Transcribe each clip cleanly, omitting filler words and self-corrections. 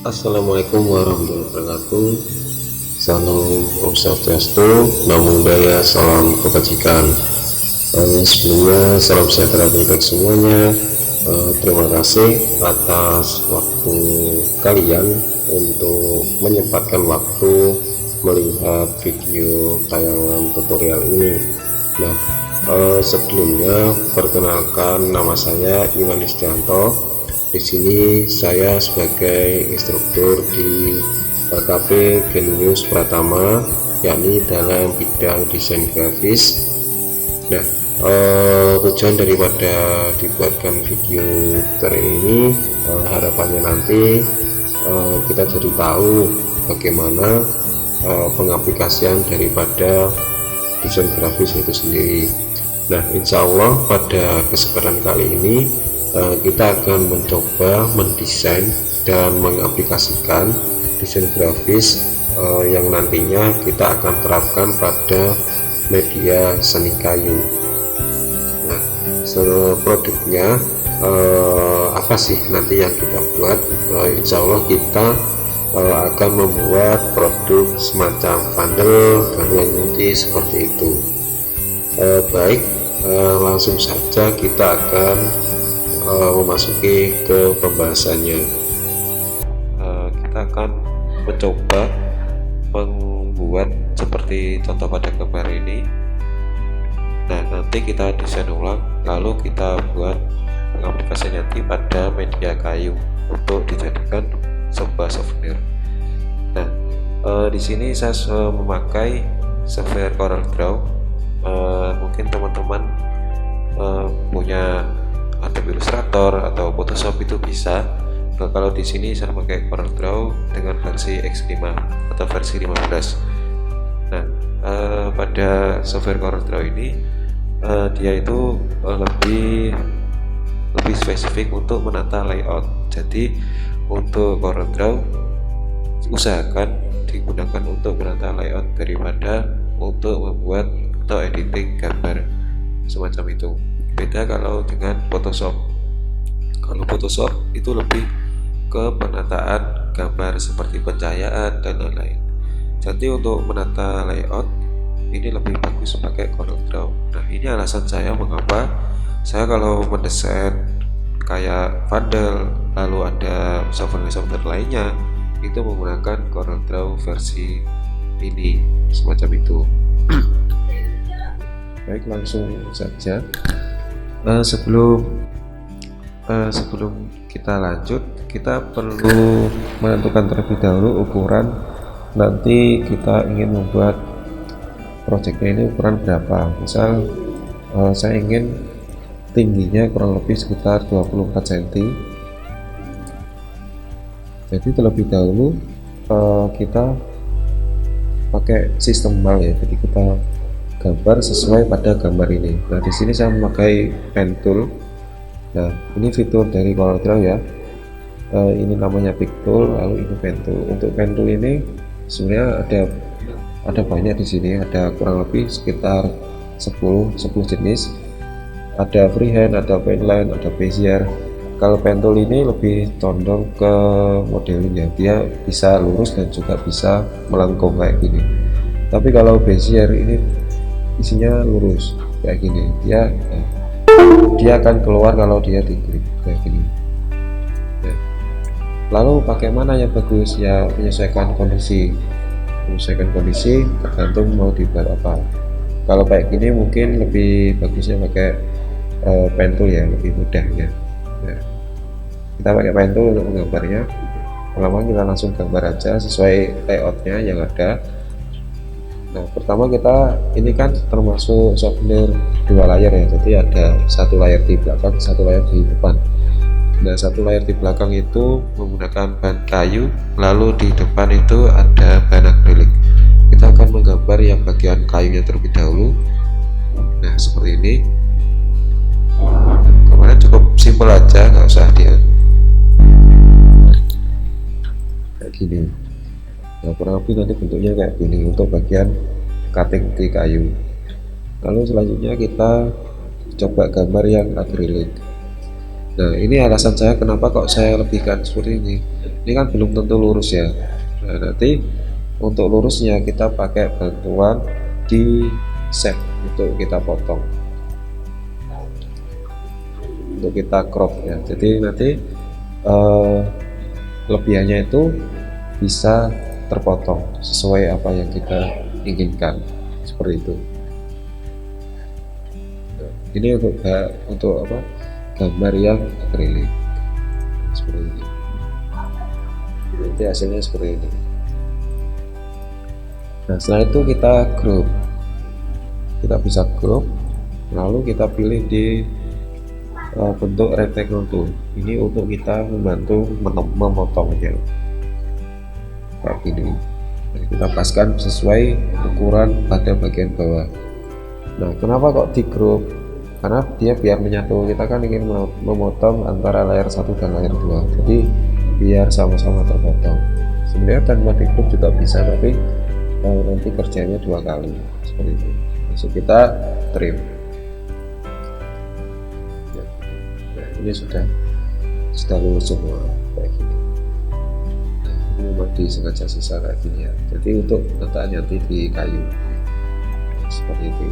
Assalamualaikum warahmatullahi wabarakatuh. Salam Om Swastiastu, Namo Buddhaya, salam kebajikan. Sebelumnya salam sejahtera untuk semuanya. Terima kasih atas waktu kalian untuk menyempatkan waktu melihat video tayangan tutorial ini. Nah, sebelumnya perkenalkan, nama saya Iwan Yustianto. Di sini saya sebagai instruktur di HKP Genius Pratama, yakni dalam bidang desain grafis. Nah, tujuan daripada dibuatkan video tutorial ini, harapannya nanti kita jadi tahu bagaimana pengaplikasian daripada desain grafis itu sendiri. Nah, insya Allah pada kesempatan kali ini kita akan mencoba mendesain dan mengaplikasikan desain grafis yang nantinya kita akan terapkan pada media seni kayu. Nah, produknya apa sih nanti yang kita buat? Insya Allah kita akan membuat produk semacam bundle gantungan kunci seperti itu. Baik, langsung saja kita akan memasuki ke pembahasannya. Kita akan mencoba membuat seperti contoh pada gambar ini. Nah, nanti kita desain ulang, lalu kita buat pengaplikasian nanti pada media kayu untuk dijadikan sebuah souvenir. Nah, di sini saya memakai software CorelDRAW. Mungkin teman-teman punya Adobe Illustrator atau Photoshop itu bisa. Nah, kalau di sini saya pakai CorelDRAW dengan versi X5 atau versi 15. Nah, pada software CorelDRAW ini dia itu lebih spesifik untuk menata layout. Jadi untuk CorelDRAW usahakan digunakan untuk menata layout daripada untuk membuat atau editing gambar semacam itu. Beda kalau dengan Photoshop. Kalau Photoshop itu lebih ke penataan gambar seperti pencahayaan dan lain-lain. Jadi untuk menata layout ini lebih bagus pakai CorelDRAW. Nah, ini alasan saya mengapa saya kalau mendesain kayak bundle lalu ada software lainnya itu menggunakan CorelDRAW versi ini semacam itu. Baik, langsung saja. Sebelum kita lanjut, kita perlu menentukan terlebih dahulu ukuran. Nanti kita ingin membuat projectnya ini ukuran berapa. Misal saya ingin tingginya kurang lebih sekitar 24 cm. Jadi terlebih dahulu kita pakai sistem mal ya. Jadi kita gambar sesuai pada gambar ini. Nah, di sini saya memakai pen tool. Nah, ini fitur dari CorelDRAW ya. Ini namanya pick tool, lalu ini pen tool. Untuk pen tool ini sebenarnya ada banyak di sini. Ada kurang lebih sekitar 10 jenis. Ada freehand, ada paintline, ada bezier. Kalau pen tool ini lebih condong ke modeling ya. Dia bisa lurus dan juga bisa melengkung kayak gini. Tapi kalau bezier ini isinya lurus kayak gini, dia akan keluar kalau dia diklik kayak gini ya. Lalu pakai mana yang bagus ya? menyesuaikan kondisi tergantung mau dibuat apa. Kalau kayak gini mungkin lebih bagusnya pakai pen tool ya, lebih mudahnya ya. Kita pakai pen tool untuk menggambarnya. Pertama kita langsung gambar aja sesuai layoutnya yang ada. Nah, pertama kita ini kan termasuk souvenir 2 layar ya, jadi ada satu layar di belakang, satu layar di depan. Nah, satu layar di belakang itu menggunakan bahan kayu, lalu di depan itu ada bahan akrilik. Kita akan menggambar yang bagian kayunya terlebih dahulu. Nah, seperti ini. Kemarin cukup simpel aja, nggak usah dia kayak gini. Nah, kurang lebih nanti bentuknya kayak gini untuk bagian cutting di kayu. Lalu selanjutnya kita coba gambar yang akrilik. Nah, ini alasan saya kenapa kok saya lebihkan seperti ini. ini kan belum tentu lurus ya. Nah, nanti untuk lurusnya kita pakai bantuan di shape untuk kita potong, untuk kita crop ya. Jadi nanti lebihannya itu bisa terpotong sesuai apa yang kita inginkan, seperti itu. Nah, ini untuk apa, gambar yang akrilik seperti ini. Nanti hasilnya seperti ini. Nah, setelah itu kita group, kita bisa group, lalu kita pilih di bentuk rectangle tool. Ini untuk kita membantu memotongnya kayak gini. Jadi kita paskan sesuai ukuran pada bagian bawah. Nah, kenapa kok di group? Karena dia biar menyatu. Kita kan ingin memotong antara layer 1 dan layer 2, jadi biar sama-sama terpotong. Sebenarnya tanpa di group juga bisa, tapi nanti kerjanya 2 kali seperti itu. Langsung kita trim. Nah, ini sudah lurus semua kayak gini. Nah, ini memang disengaja sisa kayak gini ya, jadi untuk letak nanti di kayu seperti itu.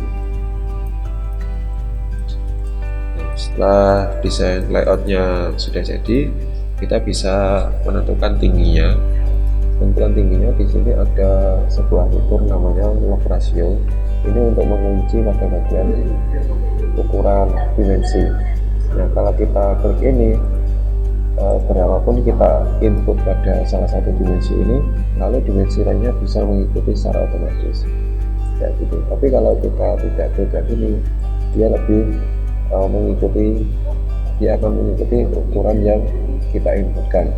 Nah, setelah desain layoutnya sudah jadi, kita bisa menentukan tingginya. Tentukan tingginya di sini ada sebuah fitur namanya log ratio. Ini untuk mengunci pada bagian ukuran dimensi. Nah, kalau kita klik ini, berapapun kita input pada salah satu dimensi ini, lalu dimensi lainnya bisa mengikuti secara otomatis kayak gitu. Tapi kalau kita tidak klik ini, dia lebih dia akan mengikuti ukuran yang kita inputkan,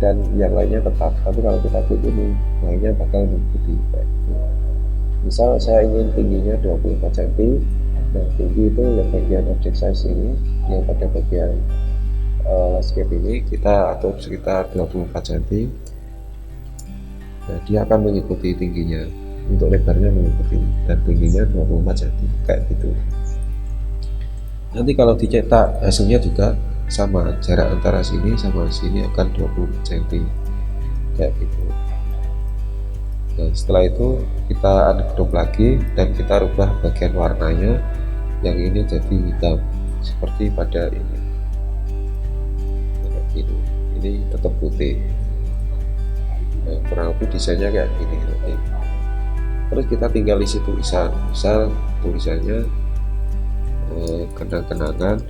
dan yang lainnya tetap. Tapi kalau kita klik ini, lainnya bakal mengikuti kayak gitu. Misal saya ingin tingginya 24 cm. Nah, tinggi itu yang bagian object size ini, yang pada bagian landscape ini kita atur sekitar 24 cm. Nah, dia akan mengikuti tingginya, untuk lebarnya mengikuti, dan tingginya 24 cm kayak gitu. Nanti kalau dicetak hasilnya juga sama, jarak antara sini sama sini akan 20 cm kayak gitu. Nah, setelah itu kita ungroup lagi dan kita rubah bagian warnanya, yang ini jadi hitam seperti pada ini. Kayak gini, ini tetap putih. Nah, kurang lebih desainnya kayak gini nanti. Terus kita tinggal isi tulisan, misal tulisannya kenang-kenangan.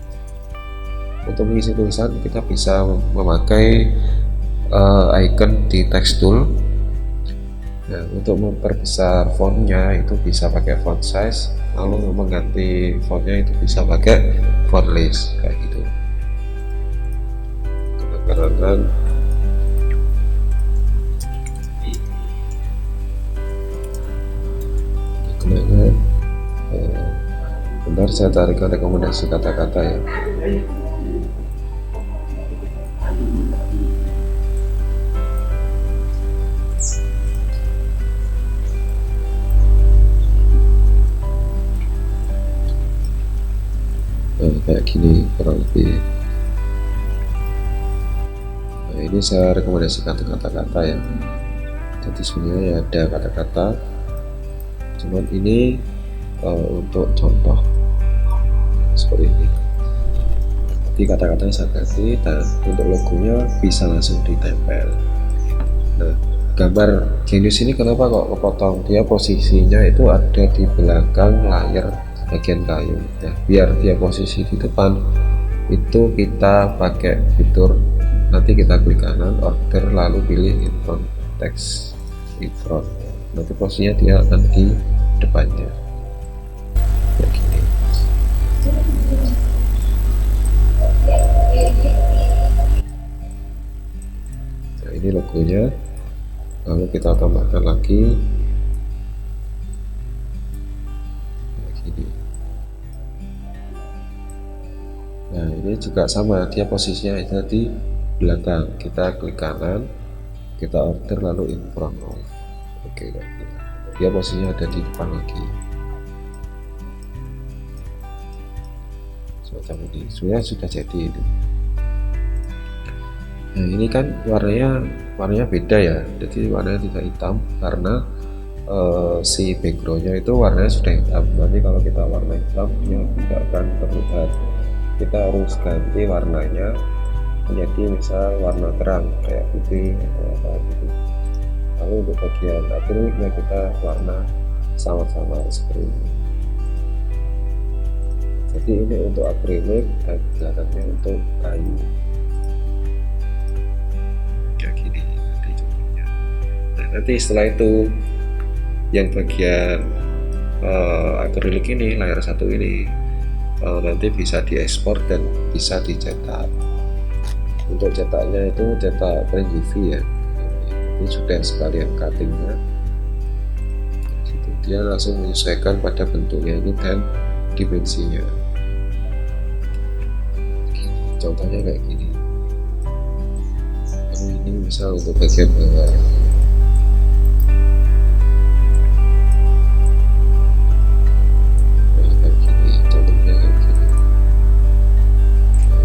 Untuk mengisi tulisan kita bisa memakai icon di text tool. Nah, untuk memperbesar fontnya itu bisa pakai font size, lalu mengganti fontnya itu bisa pakai font list kayak gitu. Kenang-kenangan. Bentar, saya cari rekomendasi kata-kata ya. Kayak gini kurang lebih. Nah, ini saya rekomendasikan kata-kata ya. Jadi sebenarnya ada kata-kata, cuman ini untuk contoh seperti ini. Jadi kata-katanya saya ganti, dan untuk logonya bisa langsung ditempel. Nah, gambar Genius ini kenapa kok kepotong? Dia posisinya itu ada di belakang layar bagian kayu ya. Biar dia posisi di depan, itu kita pakai fitur, nanti kita klik kanan order lalu pilih in front text in front. Nanti posisinya dia akan di depannya kayak gini. Nah, ini logonya, lalu kita tambahkan lagi kayak gini. Nah, ini juga sama, dia posisinya ada di belakang. Kita klik kanan, kita order lalu in front of. Oke, dia posisinya ada di depan lagi semacam ini. Sebenarnya sudah jadi ini. Nah ini kan warnanya beda ya, jadi warnanya tidak hitam karena si backgroundnya itu warnanya sudah hitam. Nanti kalau kita warna hitam ya tidak akan terlihat. Kita harus ganti warnanya menjadi misal warna terang kayak putih atau apa gitu. Lalu untuk bagian akriliknya kita warna sama-sama seperti ini. Jadi ini untuk akrilik dan belakangnya untuk kayu kayak gini nanti contohnya. Nah nanti setelah itu yang bagian akrilik ini, layar satu ini nanti bisa diekspor dan bisa dicetak. Untuk cetaknya itu cetak print UV ya, ini sudah sekalian cuttingnya. Dia langsung menyesuaikan pada bentuknya ini dan dimensinya. Contohnya kayak gini. Lalu ini misal untuk bagian bawah.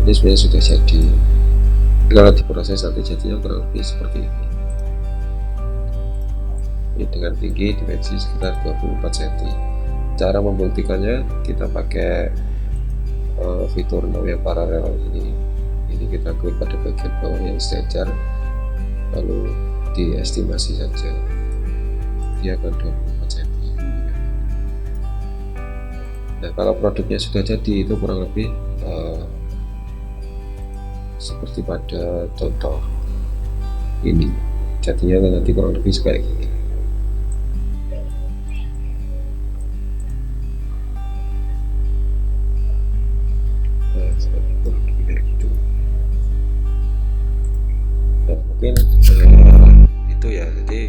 Ini sebenarnya sudah jadi, kalau diproses nanti jadinya kurang lebih seperti ini. Ini dengan tinggi dimensi sekitar 24 cm. Cara membuktikannya kita pakai fitur now yang paralel ini. Ini kita klik pada bagian bawah yang sejajar, lalu diestimasi saja. Dia akan 24 cm. Nah kalau produknya sudah jadi itu kurang lebih seperti pada contoh ini, jadinya nanti kurang lebih kayak gini. Nah seperti kurang lebih kayak gitu. Nah mungkin itu ya, jadi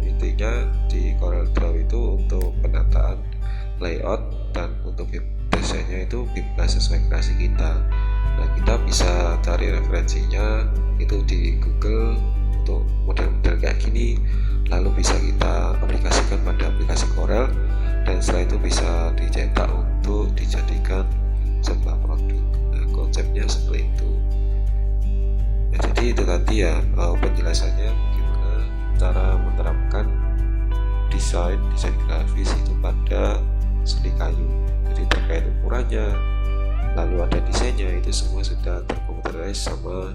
intinya di CorelDRAW itu untuk penataan layout dan untuk desainnya itu bebas sesuai kreasi kita. Nah kita bisa cari referensinya itu di Google untuk model-model kayak gini, lalu bisa kita aplikasikan pada aplikasi Corel, dan setelah itu bisa dicetak untuk dijadikan sebuah produk. Nah konsepnya seperti itu. Nah, jadi itu tadi ya penjelasannya bagaimana cara menerapkan desain grafis itu pada seni kayu. Jadi terkait ukurannya, lalu ada desainnya, itu semua sudah terkomputerized sama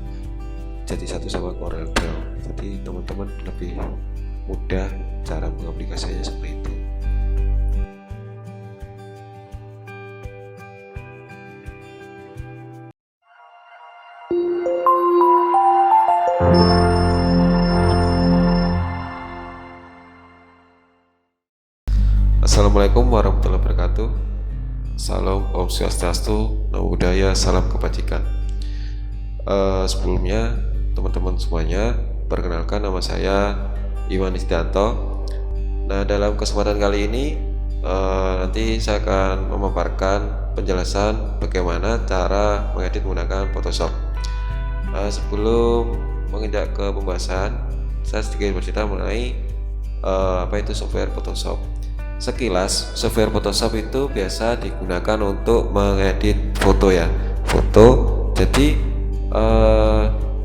jadi satu sama CorelDRAW. Jadi teman-teman lebih mudah cara mengaplikasikannya seperti itu. Assalamualaikum warahmatullahi wabarakatuh. Salam Om Swastiastu, Namo Buddhaya, salam kebajikan. Sebelumnya teman-teman semuanya, perkenalkan nama saya Iwan Isdianto. Nah dalam kesempatan kali ini nanti saya akan memaparkan penjelasan bagaimana cara mengedit menggunakan Photoshop. Sebelum menginjak ke pembahasan, saya sedikit bercerita mengenai apa itu software Photoshop. Sekilas, software Photoshop itu biasa digunakan untuk mengedit foto ya, foto. Jadi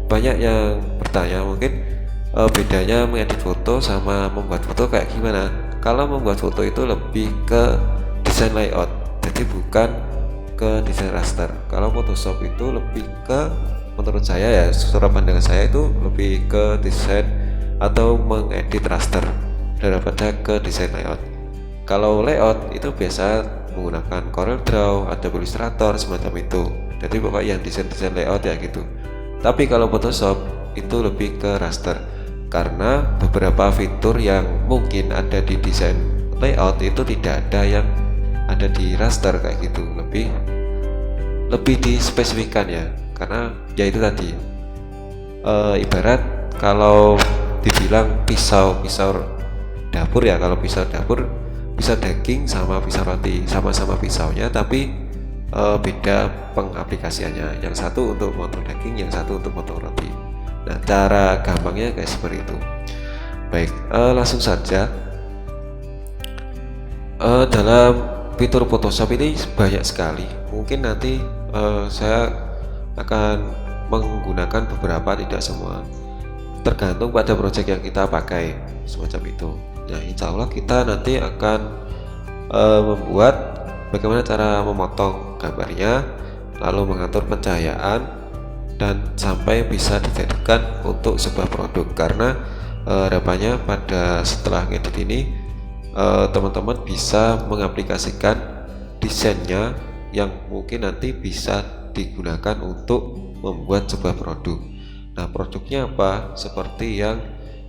banyak yang bertanya mungkin bedanya mengedit foto sama membuat foto kayak gimana. Kalau membuat foto itu lebih ke desain layout, jadi bukan ke desain raster. Kalau Photoshop itu lebih ke, menurut saya ya, secara pandangan saya itu lebih ke desain atau mengedit raster daripada ke desain layout. Kalau layout itu biasa menggunakan CorelDRAW, Adobe Illustrator, semacam itu. Jadi pokoknya yang desain layout ya gitu. Tapi kalau Photoshop itu lebih ke raster, karena beberapa fitur yang mungkin ada di desain layout itu tidak ada yang ada di raster kayak gitu. Lebih dispesifikkan ya, karena ya itu tadi ibarat kalau dibilang pisau dapur ya, kalau pisau dapur, pisau daging sama pisau roti, sama-sama pisaunya tapi beda pengaplikasiannya, yang satu untuk potong daging, yang satu untuk potong roti. Nah cara gampangnya kayak seperti itu. Baik, langsung saja. Dalam fitur Photoshop ini banyak sekali, mungkin nanti saya akan menggunakan beberapa, tidak semua, tergantung pada project yang kita pakai semacam itu. Nah, insya Allah kita nanti akan membuat bagaimana cara memotong gambarnya, lalu mengatur pencahayaan, dan sampai bisa dijadikan untuk sebuah produk. Karena harapannya pada setelah ngedit ini teman-teman bisa mengaplikasikan desainnya yang mungkin nanti bisa digunakan untuk membuat sebuah produk. Nah, produknya apa? Seperti yang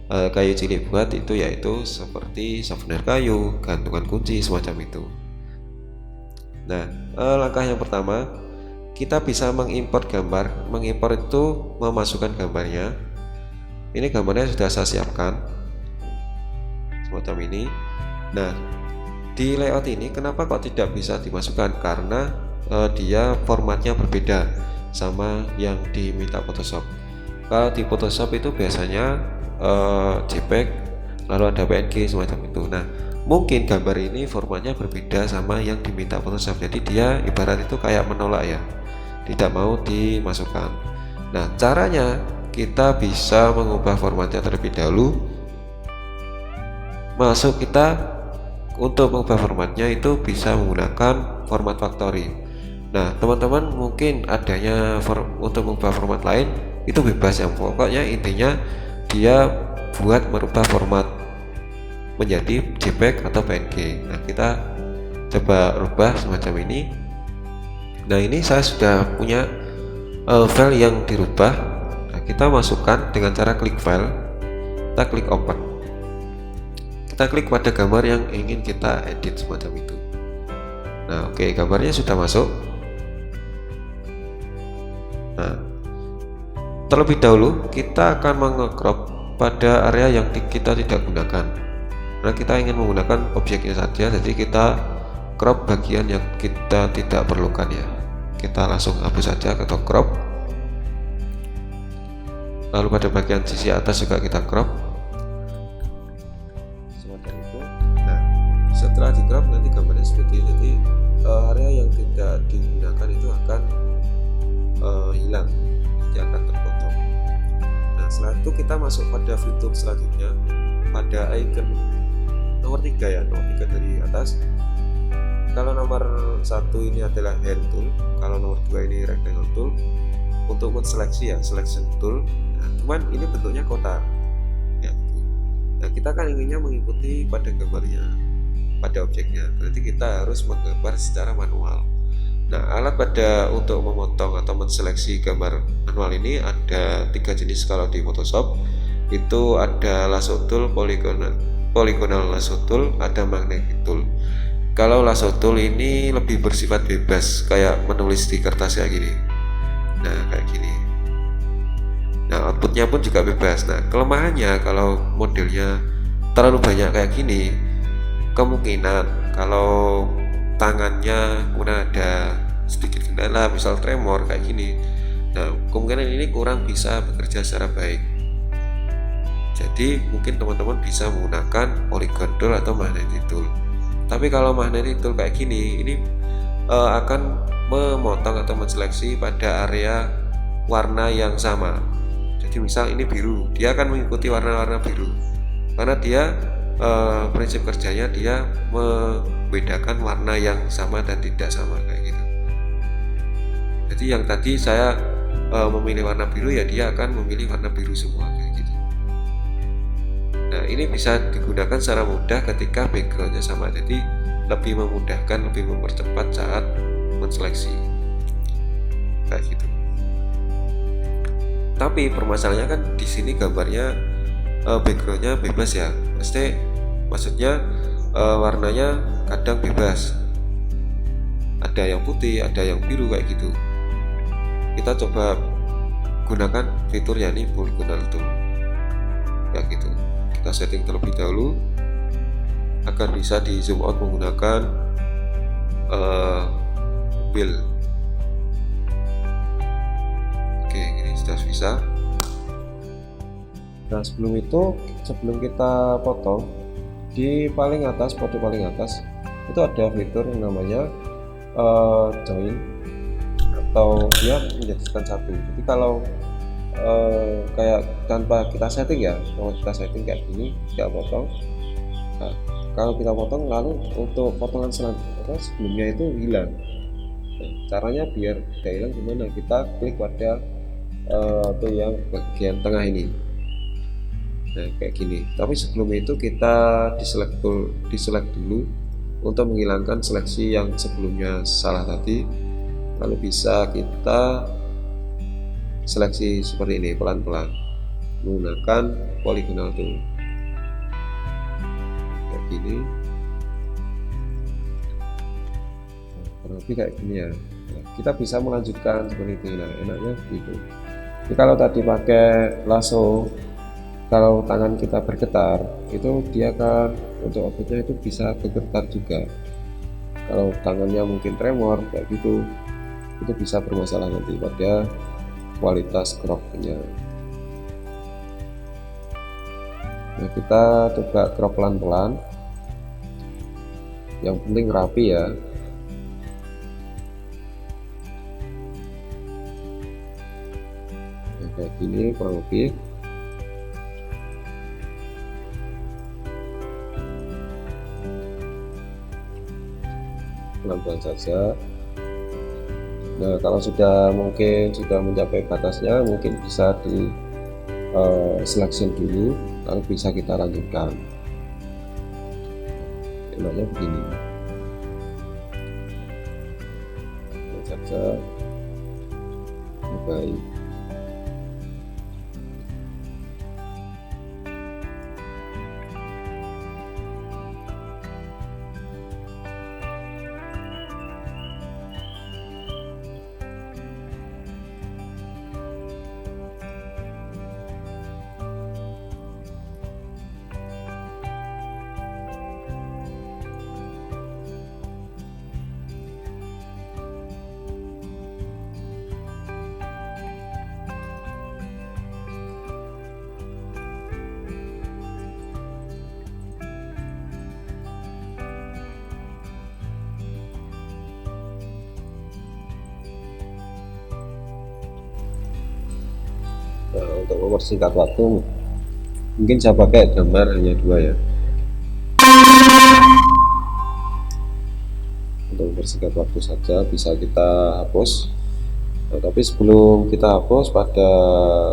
kayu cilik buat itu, yaitu seperti souvenir kayu, gantungan kunci, semacam itu. Nah, langkah yang pertama, kita bisa mengimport gambar. Mengimport itu memasukkan gambarnya. Ini gambarnya sudah saya siapkan semacam ini. Nah, di layout ini kenapa kok tidak bisa dimasukkan? Karena dia formatnya berbeda sama yang diminta Photoshop. Kalau di Photoshop itu biasanya JPEG, lalu ada PNG semacam itu. Nah, mungkin gambar ini formatnya berbeda sama yang diminta Photoshop, jadi dia ibarat itu kayak menolak ya, tidak mau dimasukkan. Nah, caranya kita bisa mengubah formatnya terlebih dahulu. Kita untuk mengubah formatnya itu bisa menggunakan format factory. Nah, teman-teman mungkin adanya untuk mengubah format lain itu bebas, yang pokoknya intinya dia buat merubah format menjadi JPEG atau PNG. Nah, kita coba rubah semacam ini. Nah, ini saya sudah punya file yang dirubah. Nah, kita masukkan dengan cara klik file, kita klik open, kita klik pada gambar yang ingin kita edit semacam itu. Nah, oke, gambarnya sudah masuk. Nah, terlebih dahulu kita akan mengecrop pada area yang kita tidak gunakan. Nah, kita ingin menggunakan objeknya saja, jadi kita crop bagian yang kita tidak perlukan ya. Kita langsung hapus saja atau crop. Lalu pada bagian sisi atas juga kita crop semacam itu. Nah, setelah di crop nanti gambarnya seperti ini. Jadi area yang tidak digunakan itu akan hilang, dia akan terpotong. Nah, setelah itu kita masuk pada fitur selanjutnya, pada icon nomor 3 ya, nomor 3 dari atas. Kalau nomor 1 ini adalah hand tool, kalau nomor 2 ini rectangle tool. Untuk seleksi ya, selection tool. Nah, cuman ini bentuknya kotak ya, gitu. Nah, kita kan inginnya mengikuti pada gambarnya, pada objeknya, berarti kita harus menggambar secara manual. Nah, alat pada untuk memotong atau menseleksi gambar manual ini ada 3 jenis kalau di Photoshop. Itu ada lasso tool, polygonal lasso tool, ada magnetic tool. Kalau lasso tool ini lebih bersifat bebas, kayak menulis di kertas kayak gini. Nah, kayak gini. Nah, outputnya pun juga bebas. Nah, kelemahannya kalau modelnya terlalu banyak kayak gini, kemungkinan kalau tangannya kemudian ada sedikit kendala, misal tremor kayak gini, nah kemungkinan ini kurang bisa bekerja secara baik. Jadi mungkin teman-teman bisa menggunakan polygon tool atau magnetic tool. Tapi kalau magnetic tool kayak gini, ini akan memotong atau menseleksi pada area warna yang sama. Jadi misal ini biru, dia akan mengikuti warna-warna biru, karena dia prinsip kerjanya dia membedakan warna yang sama dan tidak sama kayak gitu. Jadi yang tadi saya memilih warna biru, ya dia akan memilih warna biru semua kayak gitu. Nah, ini bisa digunakan secara mudah ketika backgroundnya sama, jadi lebih memudahkan, lebih mempercepat saat menseleksi kayak gitu. Tapi permasalahannya kan di sini gambarnya backgroundnya bebas ya, maksudnya warnanya kadang bebas, ada yang putih, ada yang biru kayak gitu. Kita coba gunakan fiturnya nih, polygonal tool kayak gitu. Kita setting terlebih dahulu agar bisa di zoom out menggunakan wheel. Oke, ini sudah bisa. Nah, sebelum kita potong, di paling atas, pojok paling atas itu ada fitur yang namanya join atau dia menjadikan satu. Jadi kalau kayak tanpa kita setting ya, kalau kita setting kayak gini, kita potong. Nah, kalau kita potong lalu untuk potongan sebelumnya itu hilang. Nah, caranya biar tidak hilang gimana? Kita klik pada tuh yang bagian tengah ini. Nah kayak gini. Tapi sebelum itu kita diselect dulu untuk menghilangkan seleksi yang sebelumnya salah tadi. Lalu bisa kita seleksi seperti ini pelan-pelan menggunakan polygonal tool kayak gini. Kurang lebih kayak gini ya. Nah, kita bisa melanjutkan seperti ini. Nah enaknya begitu. Jadi kalau tadi pakai lasso, kalau tangan kita bergetar itu dia akan untuk objeknya itu bisa bergetar juga. Kalau tangannya mungkin tremor kayak gitu, itu bisa bermasalah nanti pada kualitas cropnya. Nah kita coba crop pelan-pelan, yang penting rapi ya. Nah, kayak gini kurang lebih. Pelan-pelan saja. Nah kalau mungkin sudah mencapai batasnya, mungkin bisa di selection dulu, lalu bisa kita lanjutkan. Enaknya begini saja. Baik. Nah, untuk mempersingkat waktu mungkin saya pakai gambar hanya 2 ya. Untuk mempersingkat waktu saja bisa kita hapus. Nah, tapi sebelum kita hapus pada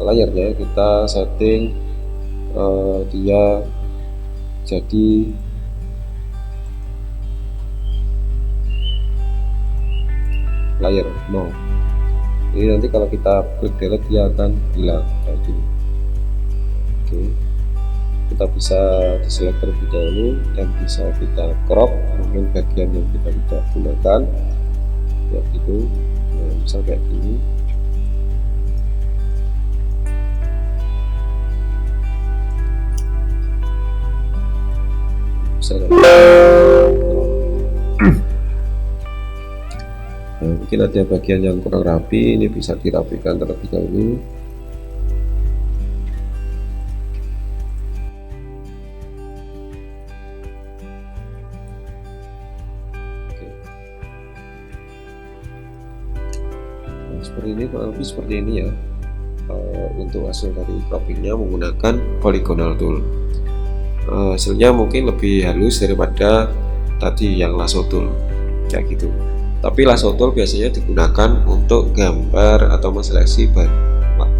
layarnya kita setting dia jadi layar no. Jadi nanti kalau kita klik delete dia akan hilang kayak gini. Oke, kita bisa diselect terlebih dahulu dan bisa kita crop mungkin bagian yang kita tidak gunakan ya gitu. Nah, misal kayak gini. Bisa nah, mungkin ada bagian yang kurang rapi, ini bisa dirapikan terlebih dahulu. Oke. Nah, seperti ini, kurang lebih seperti ini ya. Untuk hasil dari croppingnya menggunakan polygonal tool. Hasilnya mungkin lebih halus daripada tadi yang lasso tool kayak gitu. Tapi lasso tool biasanya digunakan untuk gambar atau menseleksi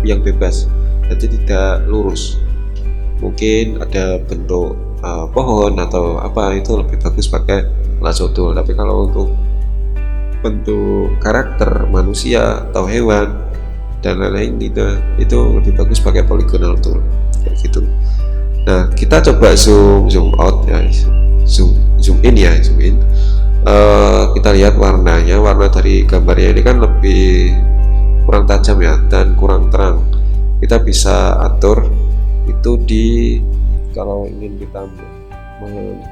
yang bebas, jadi tidak lurus. Mungkin ada bentuk pohon atau apa, itu lebih bagus pakai lasso tool. Tapi kalau untuk bentuk karakter manusia atau hewan dan lain-lain itu lebih bagus pakai polygonal tool kayak gitu. Nah kita coba zoom out ya, zoom in ya, zoom in. Kita lihat warnanya, warna dari gambarnya ini kan lebih kurang tajam ya dan kurang terang. Kita bisa atur itu kalau ingin kita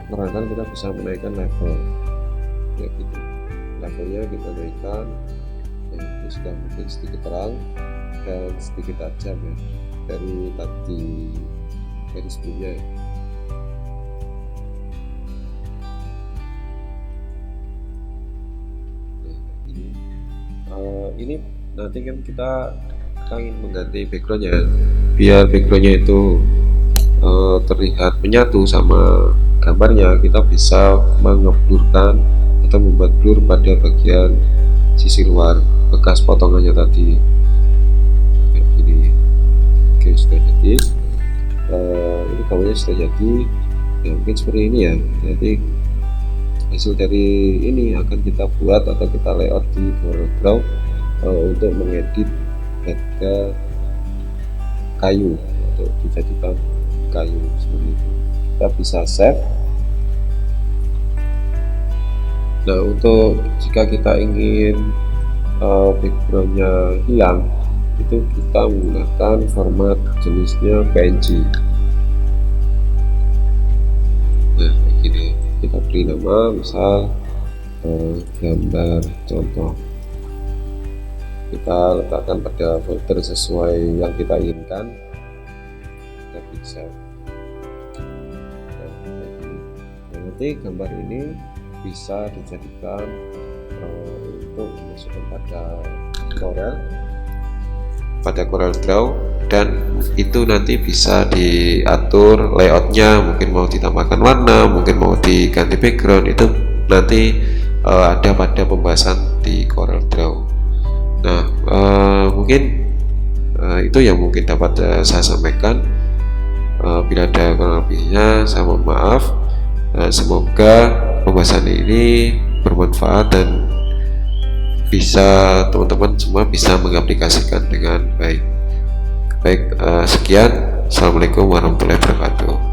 menerangkan, kita bisa menaikkan level ya gitu. Levelnya kita naikkan ya, ini sudah mungkin sedikit terang dan sedikit tajam ya dari sebelumnya ya. Ini nanti kan kita ingin mengganti backgroundnya biar backgroundnya itu terlihat menyatu sama gambarnya. Kita bisa mengeblurkan atau membuat blur pada bagian sisi luar bekas potongannya tadi kayak gini. Oke, sudah jadi. Ini gambarnya sudah jadi ya, mungkin seperti ini ya. Jadi hasil dari ini akan kita buat atau kita layout di CorelDRAW untuk mengedit pada kayu atau dijadikan kayu seperti itu. Kita bisa save. Nah, untuk jika kita ingin backgroundnya hilang, itu kita menggunakan format jenisnya PNG. Nah, begini kita beri nama, misal gambar contoh, kita letakkan pada folder sesuai yang kita inginkan. Kita bisa nanti gambar ini bisa dijadikan untuk dimasukkan pada CorelDRAW, dan itu nanti bisa diatur layoutnya, mungkin mau ditambahkan warna, mungkin mau diganti background, itu nanti ada pada pembahasan di CorelDRAW. Nah, mungkin itu yang mungkin dapat saya sampaikan. Bila ada kurang lebihnya, saya mohon maaf. Semoga pembahasan ini bermanfaat dan bisa teman-teman semua bisa mengaplikasikan dengan baik. Sekian. Assalamualaikum warahmatullahi wabarakatuh.